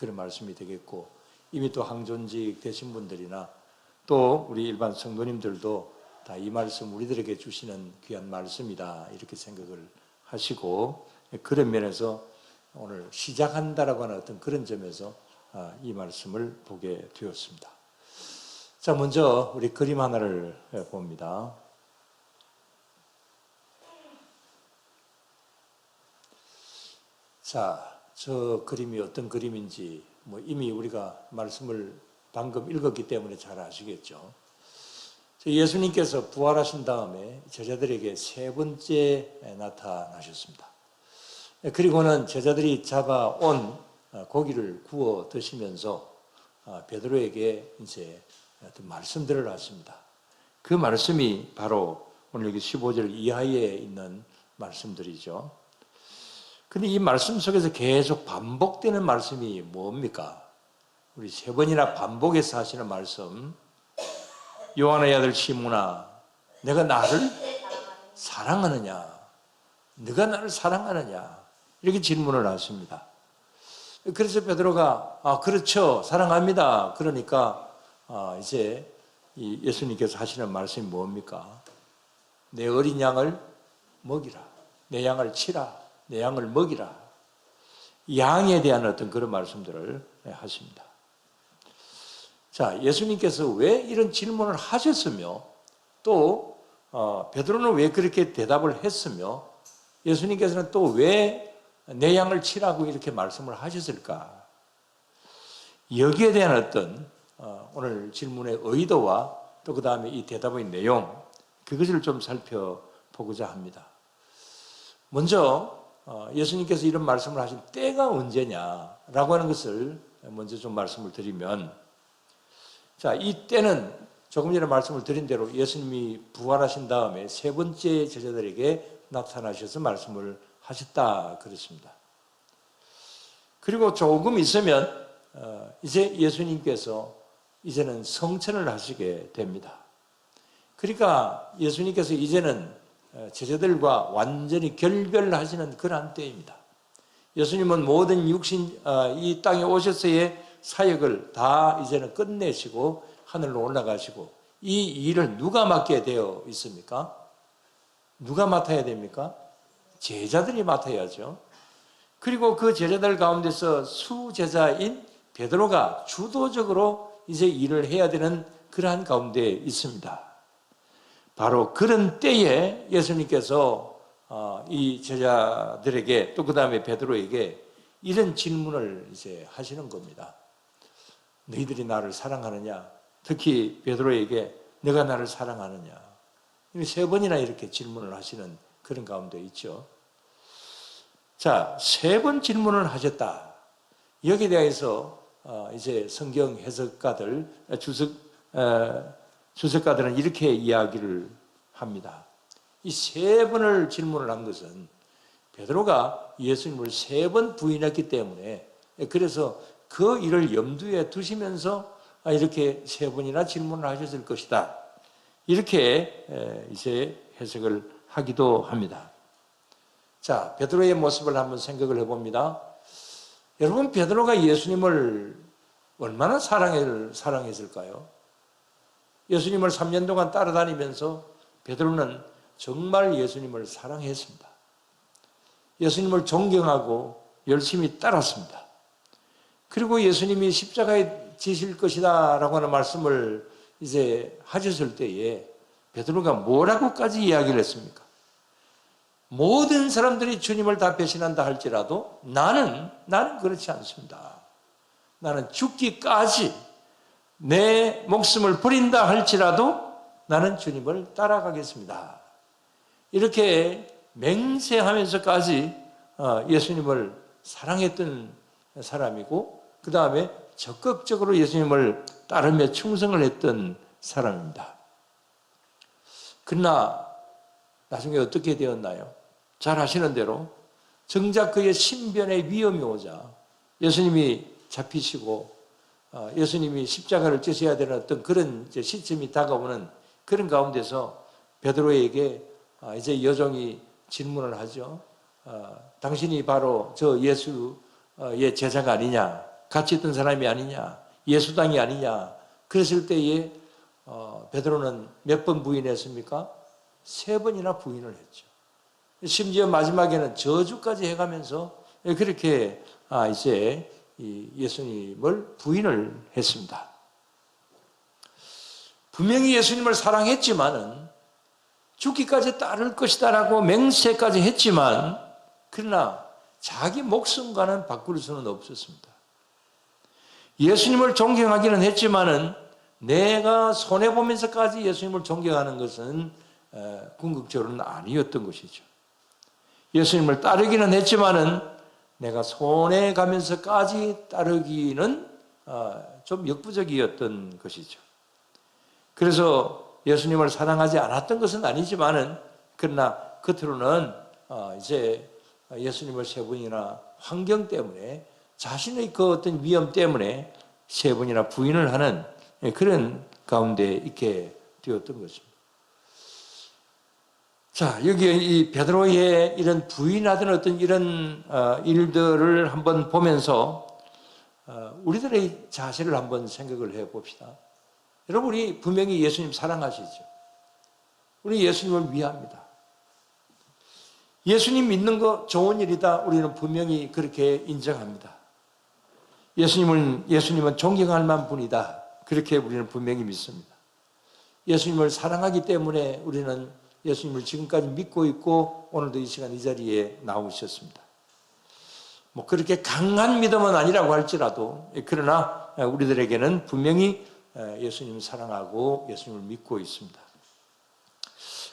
그런 말씀이 되겠고, 이미 또 항존직 되신 분들이나 또 우리 일반 성도님들도 다 이 말씀 우리들에게 주시는 귀한 말씀이다 이렇게 생각을 하시고, 그런 면에서 오늘 시작한다라고 하는 어떤 그런 점에서 이 말씀을 보게 되었습니다. 자, 먼저 우리 그림 하나를 봅니다. 자, 저 그림이 어떤 그림인지 이미 우리가 말씀을 방금 읽었기 때문에 잘 아시겠죠. 예수님께서 부활하신 다음에 제자들에게 세 번째 나타나셨습니다. 그리고는 제자들이 잡아온 고기를 구워 드시면서 베드로에게 이제 어떤 말씀들을 하십니다. 그 말씀이 바로 오늘 여기 15절 이하에 있는 말씀들이죠. 근데 이 말씀 속에서 계속 반복되는 말씀이 뭡니까? 우리 세 번이나 반복해서 하시는 말씀. 요한의 아들 시몬아, 내가 나를 사랑하느냐? 네가 나를 사랑하느냐? 이렇게 질문을 하십니다. 그래서 베드로가 그렇죠, 사랑합니다. 그러니까 이제 이 예수님께서 하시는 말씀이 뭡니까? 내 어린 양을 먹이라, 내 양을 치라, 내 양을 먹이라. 양에 대한 어떤 그런 말씀들을 하십니다. 자, 예수님께서 왜 이런 질문을 하셨으며 또 베드로는 왜 그렇게 대답을 했으며 예수님께서는 또 왜 내 양을 치라고 이렇게 말씀을 하셨을까? 여기에 대한 어떤 오늘 질문의 의도와 또 그 다음에 이 대답의 내용, 그것을 좀 살펴보고자 합니다. 먼저 예수님께서 이런 말씀을 하신 때가 언제냐라고 하는 것을 먼저 좀 말씀을 드리면, 자, 이 때는 조금 전에 말씀을 드린 대로 예수님이 부활하신 다음에 세 번째 제자들에게 나타나셔서 말씀을 하셨다 그렇습니다. 그리고 조금 있으면 이제 예수님께서 이제는 성천을 하시게 됩니다. 그러니까 예수님께서 이제는 제자들과 완전히 결별하시는 그러한 때입니다. 예수님은 모든 육신 이 땅에 오셔서의 사역을 다 이제는 끝내시고 하늘로 올라가시고, 이 일을 누가 맡게 되어 있습니까? 누가 맡아야 됩니까? 제자들이 맡아야죠. 그리고 그 제자들 가운데서 수제자인 베드로가 주도적으로 이제 일을 해야 되는 그러한 가운데 있습니다. 바로 그런 때에 예수님께서 이 제자들에게 또 그 다음에 베드로에게 이런 질문을 이제 하시는 겁니다. 너희들이 나를 사랑하느냐? 특히 베드로에게 너가 나를 사랑하느냐? 세 번이나 이렇게 질문을 하시는 그런 가운데 있죠. 자, 세 번 질문을 하셨다. 여기에 대해서 이제 성경 해석가들, 주석가들은 이렇게 이야기를 합니다. 이 세 번을 질문을 한 것은 베드로가 예수님을 세 번 부인했기 때문에, 그래서 그 일을 염두에 두시면서 이렇게 세 번이나 질문을 하셨을 것이다. 이렇게 이제 해석을 하기도 합니다. 자, 베드로의 모습을 한번 생각을 해봅니다. 여러분, 베드로가 예수님을 얼마나 사랑했을까요? 예수님을 3년 동안 따라다니면서 베드로는 정말 예수님을 사랑했습니다. 예수님을 존경하고 열심히 따랐습니다. 그리고 예수님이 십자가에 지실 것이다 라고 하는 말씀을 이제 하셨을 때에 베드로가 뭐라고까지 이야기를 했습니까? 모든 사람들이 주님을 다 배신한다 할지라도 나는 그렇지 않습니다. 나는 죽기까지 내 목숨을 버린다 할지라도 나는 주님을 따라가겠습니다. 이렇게 맹세하면서까지 예수님을 사랑했던 사람이고, 그 다음에 적극적으로 예수님을 따르며 충성을 했던 사람입니다. 그러나 나중에 어떻게 되었나요? 잘 아시는 대로 정작 그의 신변의 위험이 오자 예수님이 잡히시고 예수님이 십자가를 지셔야 되는 어떤 그런 시점이 다가오는 그런 가운데서 베드로에게 이제 여종이 질문을 하죠. 당신이 바로 저 예수의 제자가 아니냐? 같이 있던 사람이 아니냐, 예수당이 아니냐. 그랬을 때에 베드로는 몇 번 부인했습니까? 3번이나 부인을 했죠. 심지어 마지막에는 저주까지 해가면서 그렇게 이제 예수님을 부인을 했습니다. 분명히 예수님을 사랑했지만은 죽기까지 따를 것이다라고 맹세까지 했지만, 그러나 자기 목숨과는 바꿀 수는 없었습니다. 예수님을 존경하기는 했지만은 내가 손해보면서까지 예수님을 존경하는 것은 궁극적으로는 아니었던 것이죠. 예수님을 따르기는 했지만은 내가 손해가면서까지 따르기는 좀 역부족이었던 것이죠. 그래서 예수님을 사랑하지 않았던 것은 아니지만은, 그러나 겉으로는 이제 예수님을 3번이나 환경 때문에, 자신의 그 어떤 위험 때문에 3번이나 부인을 하는 그런 가운데 있게 되었던 것입니다. 자, 여기 이 베드로의 이런 부인하던 어떤 이런 일들을 한번 보면서 우리들의 자세를 한번 생각을 해 봅시다. 여러분, 우리 분명히 예수님 사랑하시죠? 우리 예수님을 위합니다. 예수님 믿는 거 좋은 일이다. 우리는 분명히 그렇게 인정합니다. 예수님은 존경할 만한 분이다. 그렇게 우리는 분명히 믿습니다. 예수님을 사랑하기 때문에 우리는 예수님을 지금까지 믿고 있고 오늘도 이 시간 이 자리에 나오셨습니다. 뭐 그렇게 강한 믿음은 아니라고 할지라도, 그러나 우리들에게는 분명히 예수님을 사랑하고 예수님을 믿고 있습니다.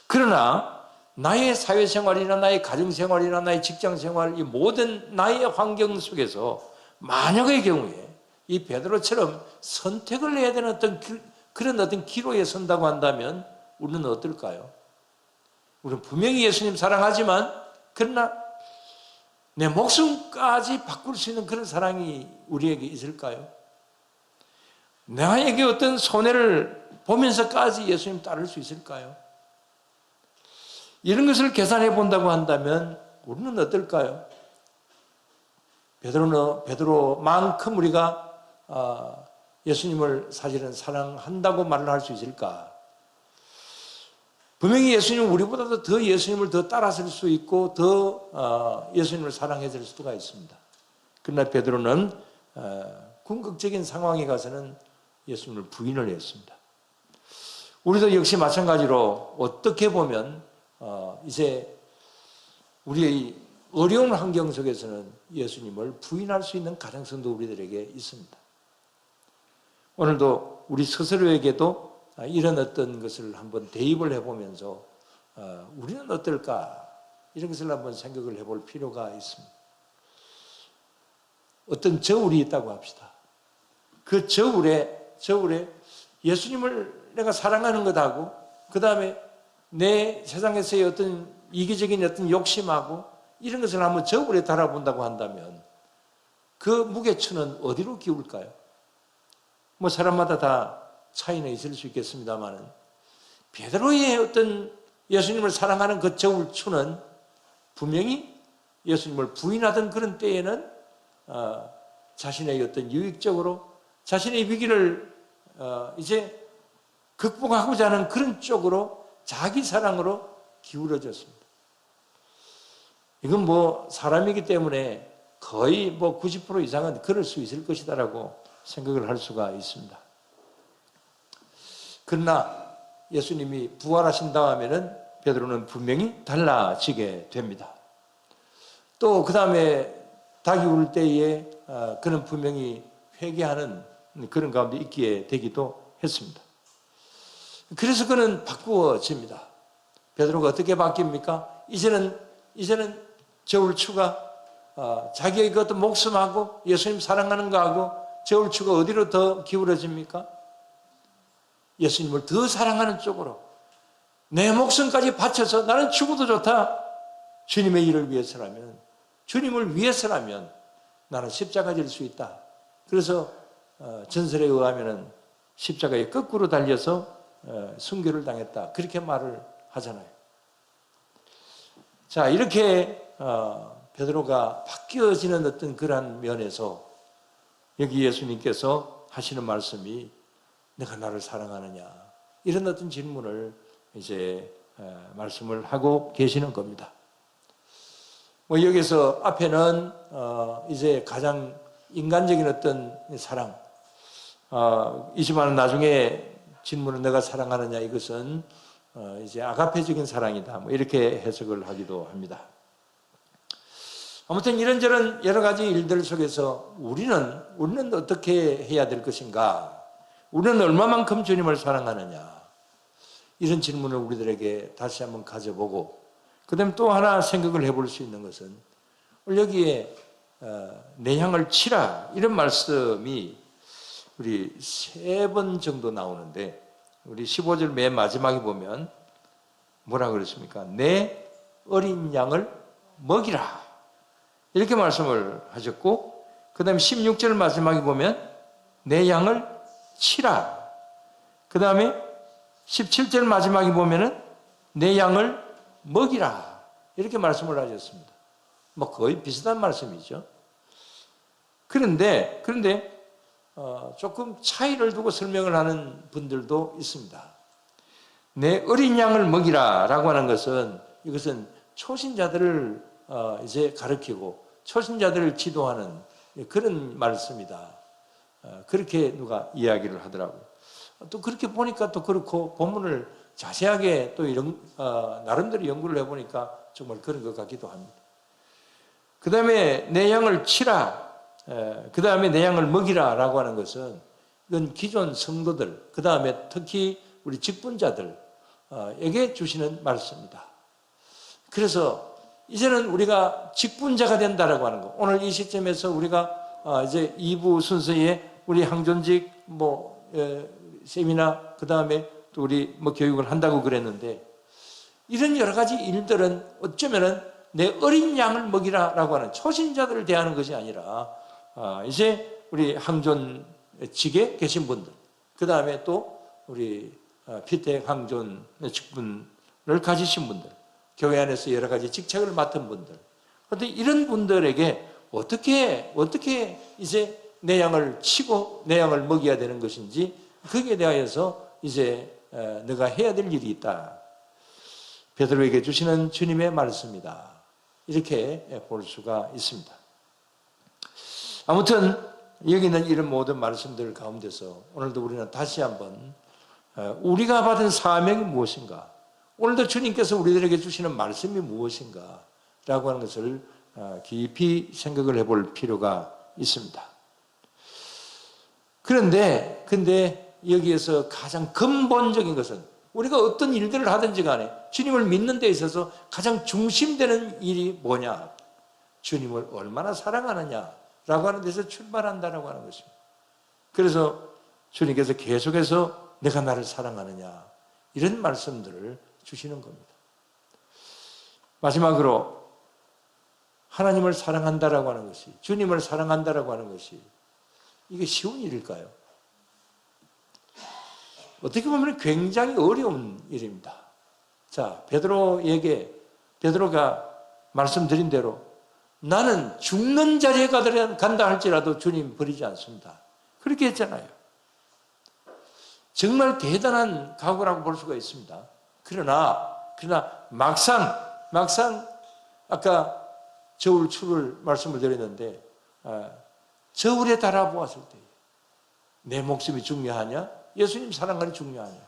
그러나 나의 사회생활이나 나의 가정생활이나 나의 직장생활, 이 모든 나의 환경 속에서 만약의 경우에 이 베드로처럼 선택을 해야 되는 그런 어떤 기로에 선다고 한다면 우리는 어떨까요? 우리는 분명히 예수님 사랑하지만, 그러나 내 목숨까지 바꿀 수 있는 그런 사랑이 우리에게 있을까요? 나에게 어떤 손해를 보면서까지 예수님 따를 수 있을까요? 이런 것을 계산해 본다고 한다면 우리는 어떨까요? 베드로만큼 우리가 예수님을 사실은 사랑한다고 말을 할 수 있을까? 분명히 예수님은 우리보다도 더 예수님을 더 따라설 수 있고 더 예수님을 사랑해 줄 수가 있습니다. 그러나 베드로는 궁극적인 상황에 가서는 예수님을 부인을 했습니다. 우리도 역시 마찬가지로 어떻게 보면 이제 우리의 어려운 환경 속에서는 예수님을 부인할 수 있는 가능성도 우리들에게 있습니다. 오늘도 우리 스스로에게도 이런 어떤 것을 한번 대입을 해보면서 우리는 어떨까, 이런 것을 한번 생각을 해볼 필요가 있습니다. 어떤 저울이 있다고 합시다. 그 저울에 예수님을 내가 사랑하는 것하고, 그 다음에 내 세상에서의 어떤 이기적인 어떤 욕심하고 이런 것을 한번 저울에 달아본다고 한다면 그 무게추는 어디로 기울까요? 뭐 사람마다 다 차이는 있을 수 있겠습니다만은, 베드로의 어떤 예수님을 사랑하는 그 저울추는 분명히 예수님을 부인하던 그런 때에는 자신의 어떤 유익적으로, 자신의 위기를 이제 극복하고자 하는 그런 쪽으로, 자기 사랑으로 기울어졌습니다. 이건 뭐 사람이기 때문에 거의 뭐 90% 이상은 그럴 수 있을 것이다라고 생각을 할 수가 있습니다. 그러나 예수님이 부활하신 다음에는 베드로는 분명히 달라지게 됩니다. 또 그 다음에 닭이 울 때에 그는 분명히 회개하는 그런 가운데 있게 되기도 했습니다. 그래서 그는 바꾸어집니다. 베드로가 어떻게 바뀝니까? 이제는 저울추가 자기의 그 어떤 목숨하고 예수님 사랑하는 거하고 저울추가 어디로 더 기울어집니까? 예수님을 더 사랑하는 쪽으로, 내 목숨까지 바쳐서 나는 죽어도 좋다, 주님의 일을 위해서라면, 주님을 위해서라면 나는 십자가 질 수 있다. 그래서 전설에 의하면 십자가에 거꾸로 달려서 순교를 당했다, 그렇게 말을 하잖아요. 자, 이렇게 베드로가 바뀌어지는 어떤 그러한 면에서 여기 예수님께서 하시는 말씀이 내가 나를 사랑하느냐, 이런 어떤 질문을 이제 말씀을 하고 계시는 겁니다. 뭐 여기서 앞에는 이제 가장 인간적인 어떤 사랑, 이지만 나중에 질문은 내가 사랑하느냐, 이것은 이제 아가페적인 사랑이다, 뭐 이렇게 해석을 하기도 합니다. 아무튼 이런저런 여러 가지 일들 속에서 우리는 어떻게 해야 될 것인가? 우리는 얼마만큼 주님을 사랑하느냐? 이런 질문을 우리들에게 다시 한번 가져보고, 그 다음에 또 하나 생각을 해볼 수 있는 것은, 여기에 내 향을 치라, 이런 말씀이 우리 3번 정도 나오는데, 우리 15절 맨 마지막에 보면 뭐라 그랬습니까? 내 어린 양을 먹이라, 이렇게 말씀을 하셨고, 그 다음에 16절 마지막에 보면 내 양을 치라, 그 다음에 17절 마지막에 보면은 내 양을 먹이라, 이렇게 말씀을 하셨습니다. 뭐 거의 비슷한 말씀이죠. 그런데 조금 차이를 두고 설명을 하는 분들도 있습니다. 내 어린 양을 먹이라 라고 하는 것은, 이것은 초신자들을 이제 가르치고 초신자들을 지도하는 그런 말씀이다, 그렇게 누가 이야기를 하더라고요. 또 그렇게 보니까 또 그렇고, 본문을 자세하게 또 나름대로 연구를 해보니까 정말 그런 것 같기도 합니다. 그 다음에 내 양을 치라, 그 다음에 내 양을 먹이라 라고 하는 것은, 이건 기존 성도들, 그 다음에 특히 우리 직분자들에게 주시는 말씀입니다. 그래서 이제는 우리가 직분자가 된다라고 하는 거, 오늘 이 시점에서 우리가 이제 2부 순서에 우리 항존직 세미나, 그 다음에 또 우리 교육을 한다고 그랬는데, 이런 여러 가지 일들은 어쩌면은 내 어린 양을 먹이라라고 하는 초신자들을 대하는 것이 아니라, 이제 우리 항존직에 계신 분들, 그 다음에 또 우리 피택 항존 직분을 가지신 분들, 교회 안에서 여러 가지 직책을 맡은 분들, 그런데 이런 분들에게 어떻게 이제 내 양을 치고 내 양을 먹여야 되는 것인지, 거기에 대하여서 이제 내가 해야 될 일이 있다, 베드로에게 주시는 주님의 말씀이다, 이렇게 볼 수가 있습니다. 아무튼 여기 있는 이런 모든 말씀들 가운데서 오늘도 우리는 다시 한번 우리가 받은 사명이 무엇인가, 오늘도 주님께서 우리들에게 주시는 말씀이 무엇인가 라고 하는 것을 깊이 생각을 해볼 필요가 있습니다. 근데 여기에서 가장 근본적인 것은, 우리가 어떤 일들을 하든지 간에 주님을 믿는 데 있어서 가장 중심되는 일이 뭐냐? 주님을 얼마나 사랑하느냐 라고 하는 데서 출발한다라고 하는 것입니다. 그래서 주님께서 계속해서 내가 나를 사랑하느냐, 이런 말씀들을 주시는 겁니다. 마지막으로 하나님을 사랑한다라고 하는 것이, 주님을 사랑한다라고 하는 것이, 이게 쉬운 일일까요? 어떻게 보면 굉장히 어려운 일입니다. 자, 베드로가 말씀드린 대로 나는 죽는 자리에 간다 할지라도 주님 버리지 않습니다, 그렇게 했잖아요. 정말 대단한 각오라고 볼 수가 있습니다. 그러나 막상 아까 저울 추를 말씀을 드렸는데, 저울에 달아보았을 때 내 목숨이 중요하냐, 예수님 사랑하는 중요하냐,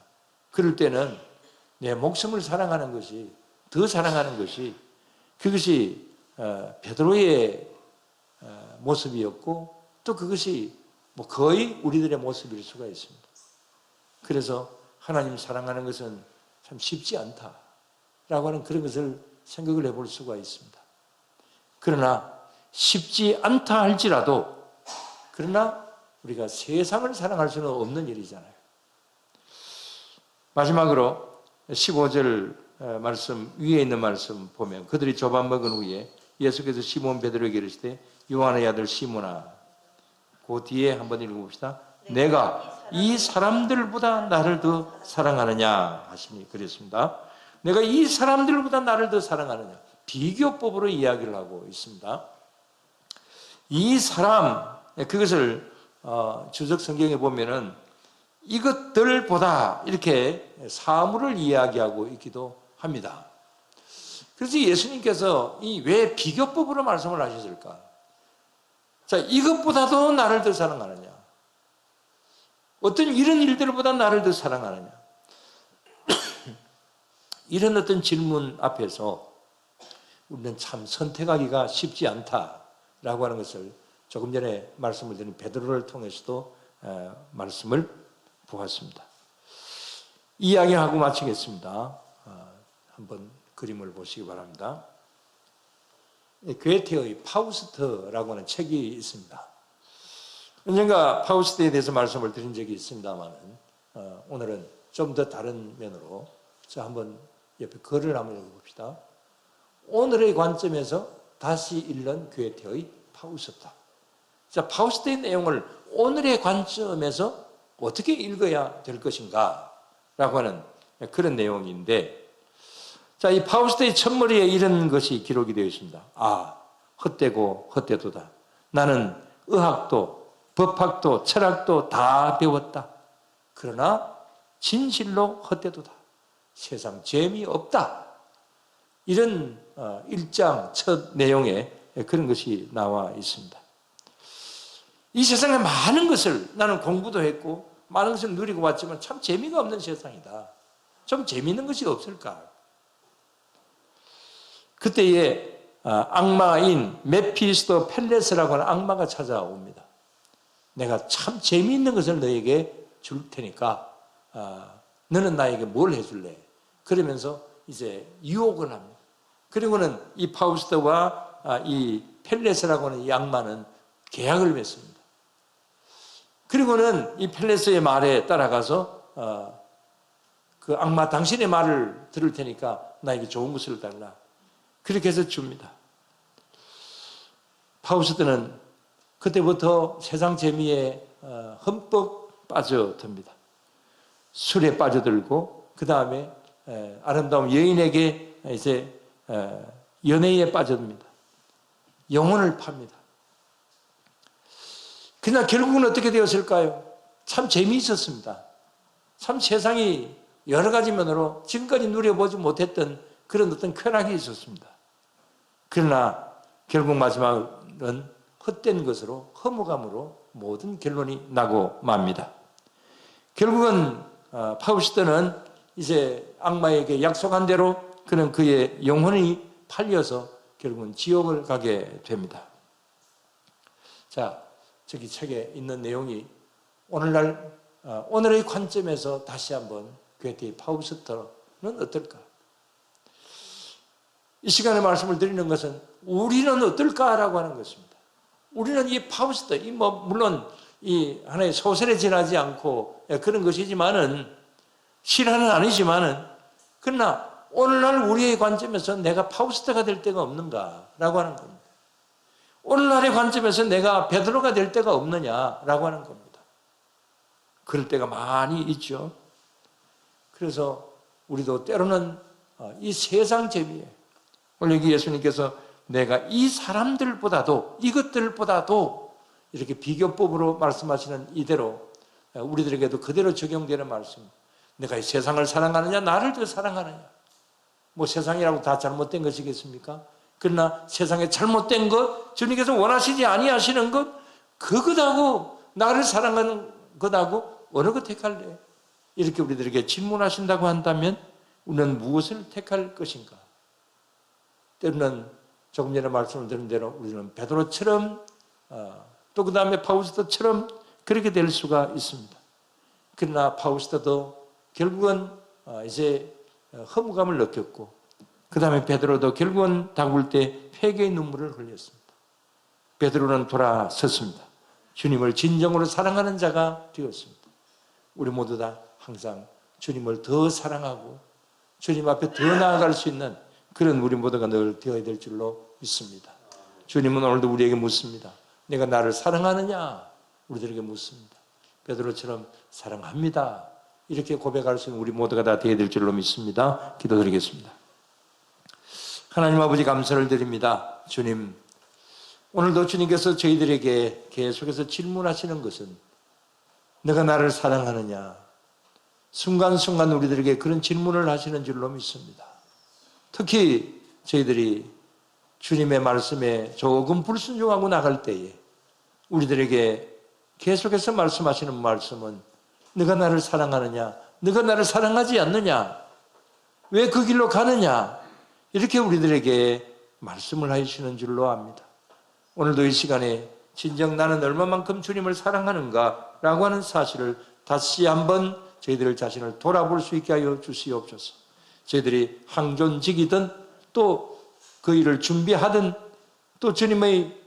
그럴 때는 내 목숨을 사랑하는 것이, 더 사랑하는 것이, 그것이 베드로의 모습이었고, 또 그것이 거의 우리들의 모습일 수가 있습니다. 그래서 하나님 사랑하는 것은 참 쉽지 않다라고 하는 그런 것을 생각을 해볼 수가 있습니다. 그러나 쉽지 않다 할지라도, 그러나 우리가 세상을 사랑할 수는 없는 일이잖아요. 마지막으로 15절 말씀, 위에 있는 말씀 보면, 그들이 조반 먹은 후에 예수께서 시몬 베드로에게 이르시되 요한의 아들 시몬아, 그 뒤에 한번 읽어봅시다. 내가 이 사람들보다 나를 더 사랑하느냐 하시니, 그랬습니다. 내가 이 사람들보다 나를 더 사랑하느냐, 비교법으로 이야기를 하고 있습니다. 이 사람, 그것을 주석 성경에 보면은 이것들보다 이렇게 사물을 이야기하고 있기도 합니다. 그래서 예수님께서 왜 비교법으로 말씀을 하셨을까? 자, 이것보다도 나를 더 사랑하느냐? 어떤 이런 일들보다 나를 더 사랑하느냐? 이런 어떤 질문 앞에서 우리는 참 선택하기가 쉽지 않다라고 하는 것을 조금 전에 말씀을 드린 베드로를 통해서도 말씀을 보았습니다. 이야기하고 마치겠습니다. 한번 그림을 보시기 바랍니다. 괴테의 파우스트라고 하는 책이 있습니다. 언젠가 파우스트에 대해서 말씀을 드린 적이 있습니다만 오늘은 좀 더 다른 면으로 자, 한번 옆에 글을 한번 읽어봅시다. 오늘의 관점에서 다시 읽는 괴테의 파우스트. 자, 파우스트의 내용을 오늘의 관점에서 어떻게 읽어야 될 것인가 라고 하는 그런 내용인데, 자, 이 파우스트의 첫머리에 이런 것이 기록이 되어 있습니다. 헛되고 헛되도다. 나는 의학도 법학도 철학도 다 배웠다. 그러나 진실로 헛되도다. 세상 재미없다. 이런 1장 첫 내용에 그런 것이 나와 있습니다. 이 세상에 많은 것을 나는 공부도 했고 많은 것을 누리고 왔지만 참 재미가 없는 세상이다. 좀 재미있는 것이 없을까? 그때에 악마인 메피스토 펠레스라고 하는 악마가 찾아옵니다. 내가 참 재미있는 것을 너에게 줄 테니까 너는 나에게 뭘 해줄래? 그러면서 이제 유혹을 합니다. 그리고는 이 파우스트와 이 펠레스라고 하는 이 악마는 계약을 맺습니다. 그리고는 이 펠레스의 말에 따라가서 그 악마 당신의 말을 들을 테니까 나에게 좋은 것을 달라. 그렇게 해서 줍니다. 파우스트는 그때부터 세상 재미에 흠뻑 빠져듭니다. 술에 빠져들고 그 다음에 아름다운 여인에게 이제 연애에 빠져듭니다. 영혼을 팝니다. 그러나 결국은 어떻게 되었을까요? 참 재미있었습니다. 참 세상이 여러 가지 면으로 지금까지 누려보지 못했던 그런 어떤 쾌락이 있었습니다. 그러나 결국 마지막은 헛된 것으로 허무감으로 모든 결론이 나고 맙니다. 결국은 파우스트는 이제 악마에게 약속한 대로 그는 그의 영혼이 팔려서 결국은 지옥을 가게 됩니다. 자, 저기 책에 있는 내용이 오늘의 관점에서 다시 한번 괴테의 파우스트는 어떨까? 이 시간에 말씀을 드리는 것은 우리는 어떨까라고 하는 것입니다. 우리는 이 파우스트, 물론 이 하나의 소설에 지나지 않고 그런 것이지만은 실화는 아니지만은 그러나 오늘날 우리의 관점에서 내가 파우스트가 될 때가 없는가라고 하는 겁니다. 오늘날의 관점에서 내가 베드로가 될 때가 없느냐라고 하는 겁니다. 그럴 때가 많이 있죠. 그래서 우리도 때로는 이 세상 재미에 오늘 여기 예수님께서 내가 이 사람들보다도 이것들보다도 이렇게 비교법으로 말씀하시는 이대로 우리들에게도 그대로 적용되는 말씀. 내가 이 세상을 사랑하느냐 나를 더 사랑하느냐. 뭐 세상이라고 다 잘못된 것이겠습니까? 그러나 세상에 잘못된 것, 주님께서 원하시지 아니하시는 것, 그것하고 나를 사랑하는 것하고 어느 것 택할래? 이렇게 우리들에게 질문하신다고 한다면 우리는 무엇을 택할 것인가? 때로는 조금 전에 말씀을 드린 대로 우리는 베드로처럼 또 그 다음에 파우스트처럼 그렇게 될 수가 있습니다. 그러나 파우스트도 결국은 이제 허무감을 느꼈고 그 다음에 베드로도 결국은 다굴 때 회개의 눈물을 흘렸습니다. 베드로는 돌아섰습니다. 주님을 진정으로 사랑하는 자가 되었습니다. 우리 모두 다 항상 주님을 더 사랑하고 주님 앞에 더 나아갈 수 있는 그런 우리 모두가 늘 되어야 될 줄로 믿습니다. 주님은 오늘도 우리에게 묻습니다. 내가 나를 사랑하느냐? 우리들에게 묻습니다. 베드로처럼 사랑합니다. 이렇게 고백할 수 있는 우리 모두가 다 되어야 될 줄로 믿습니다. 기도드리겠습니다. 하나님 아버지 감사를 드립니다. 주님, 오늘도 주님께서 저희들에게 계속해서 질문하시는 것은 너가 나를 사랑하느냐? 순간순간 우리들에게 그런 질문을 하시는 줄로 믿습니다. 특히 저희들이 주님의 말씀에 조금 불순종하고 나갈 때에 우리들에게 계속해서 말씀하시는 말씀은 너가 나를 사랑하느냐? 너가 나를 사랑하지 않느냐? 왜 그 길로 가느냐? 이렇게 우리들에게 말씀을 하시는 줄로 압니다. 오늘도 이 시간에 진정 나는 얼마만큼 주님을 사랑하는가 라고 하는 사실을 다시 한번 저희들 자신을 돌아볼 수 있게 하여 주시옵소서. 저희들이 항존직이든 또 그 일을 준비하든 또 주님의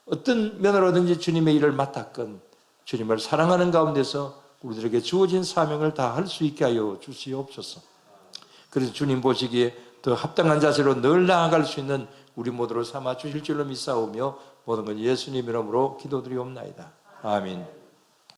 어떤 면으로든지 주님의 일을 맡았건 주님을 사랑하는 가운데서 우리들에게 주어진 사명을 다 할 수 있게 하여 주시옵소서. 그래서 주님 보시기에 더 합당한 자세로 늘 나아갈 수 있는 우리 모두를 삼아 주실 줄로 믿사오며 모든 건 예수님 이름으로 기도드리옵나이다. 아멘.